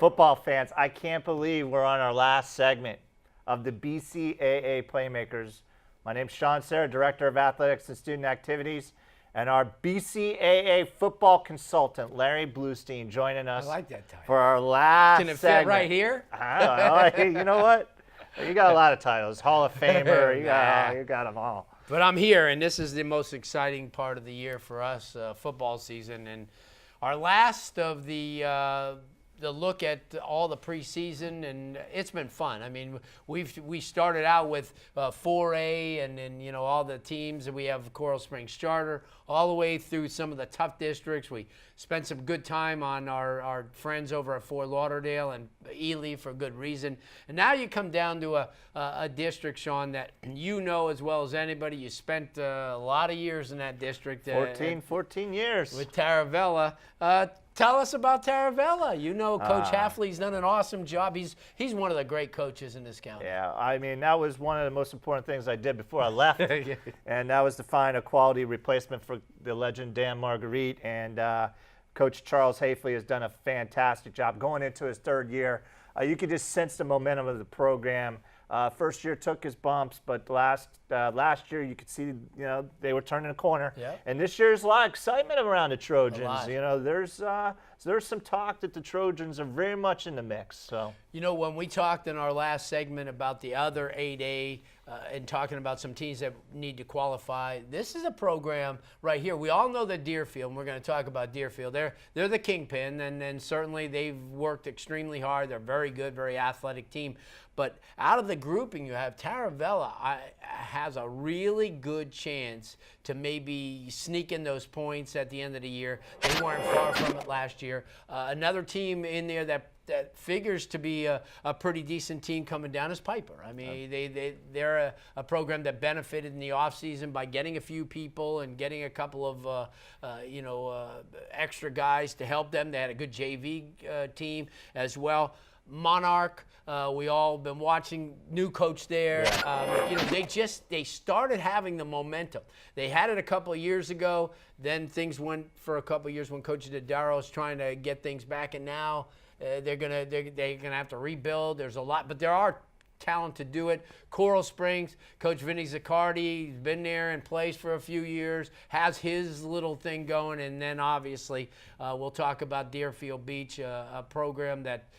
Football fans, I can't believe we're on our last segment of the BCAA Playmakers. My name's Shawn, Cerra, Director of Athletics and Student Activities, and our BCAA football consultant, Larry Blustein, joining us I like that title. for our last Can it segment. fit right here? I don't know. You know what? You got a lot of titles. Hall of Famer. You got them all. But I'm here, and this is the most exciting part of the year for us, football season, and our last of the look at all the preseason, and it's been fun. I mean, we started out with 4A, and then all the teams, and we have Coral Springs Charter, all the way through some of the tough districts. We spent some good time on our friends over at Fort Lauderdale and Ely for good reason. And now you come down to a district, Shawn, that you know as well as anybody. You spent a lot of years in that district. 14 years. With Taravella. Tell us about Taravella. You know Coach Hafley's done an awesome job. He's one of the great coaches in this county. Yeah, I mean, that was one of the most important things I did before I left. And that was to find a quality replacement for the legend Dan Marguerite. And Coach Charles Hafley has done a fantastic job going into his third year. You could just sense the momentum of the program. First year took his bumps, but last year you could see they were turning a corner. Yep. And this year there's a lot of excitement around the Trojans. There's some talk that the Trojans are very much in the mix. So when we talked in our last segment about the other 8A and talking about some teams that need to qualify, this is a program right here. We all know that Deerfield, and we're going to talk about Deerfield. They're the kingpin, and certainly they've worked extremely hard. They're very good, very athletic team. But out of the grouping, you have Taravella has a really good chance to maybe sneak in those points at the end of the year. They weren't far from it last year. Another team in there that figures to be a pretty decent team coming down is Piper. I mean, they're a program that benefited in the offseason by getting a few people and getting a couple of extra guys to help them. They had a good JV team as well. Monarch, we all been watching, new coach there. Yeah. They started having the momentum. They had it a couple of years ago. Then things went for a couple of years when Coach Dodaro was trying to get things back, and now they're gonna have to rebuild. There's a lot, but there are talent to do it. Coral Springs, Coach Vinny Zaccardi, he's been there in place for a few years, has his little thing going, and then obviously we'll talk about Deerfield Beach, a program that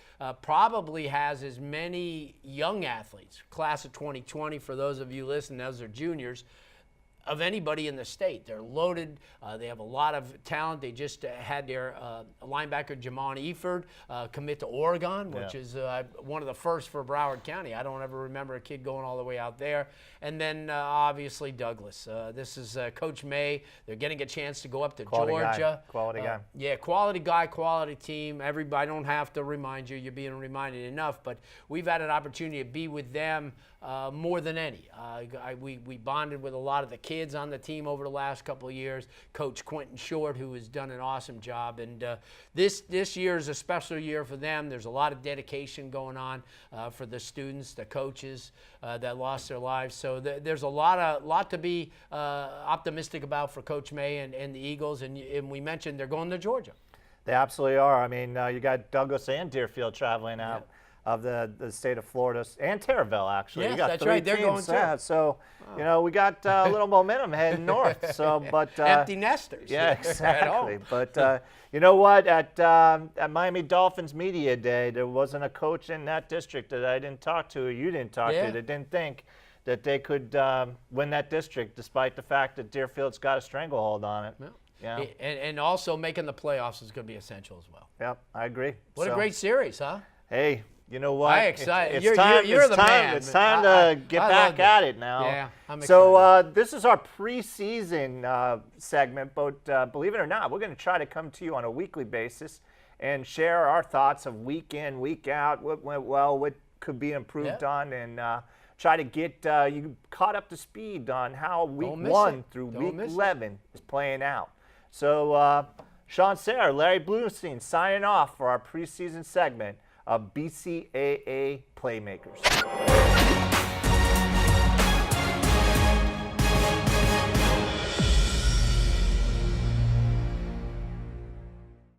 probably has as many young athletes, class of 2020 for those of you listening, those are juniors, of anybody in the state. They're loaded. They have a lot of talent. They just had their linebacker, Jamon Eford, commit to Oregon, which is one of the first for Broward County. I don't ever remember a kid going all the way out there. And then, obviously, Douglas. This is Coach May. They're getting a chance to go up to Georgia. Quality guy. Yeah, quality guy, quality team. Everybody, I don't have to remind you. You're being reminded enough. But we've had an opportunity to be with them more than any. We bonded with a lot of the kids on the team over the last couple of years. Coach Quentin Short, who has done an awesome job. And this year is a special year for them. There's a lot of dedication going on for the students, the coaches that lost their lives. So there's a lot to be optimistic about for Coach May and the Eagles. And we mentioned they're going to Georgia. They absolutely are. I mean, you got Douglas and Deerfield traveling out. Yeah. Of the state of Florida and Taravella, actually. Yes, you got that's 3 right. They're teams, going too. So, we got a little momentum heading north. So, but empty nesters. Yeah, exactly. But you know what? At Miami Dolphins Media Day, there wasn't a coach in that district that I didn't talk to, or you didn't talk to, that didn't think that they could win that district, despite the fact that Deerfield's got a stranglehold on it. Yeah. And also making the playoffs is going to be essential as well. Yep, I agree. What a great series, huh? Hey. You know what? I'm excited. You're the man. It's time to get back at it now. Yeah, I'm excited. So this is our preseason segment, but believe it or not, we're going to try to come to you on a weekly basis and share our thoughts of week in, week out, what went well, what could be improved on, and try to get you caught up to speed on how week 1 through week 11 is playing out. So Shawn, Cerra, Larry Blustein signing off for our preseason segment of BCAA Playmakers.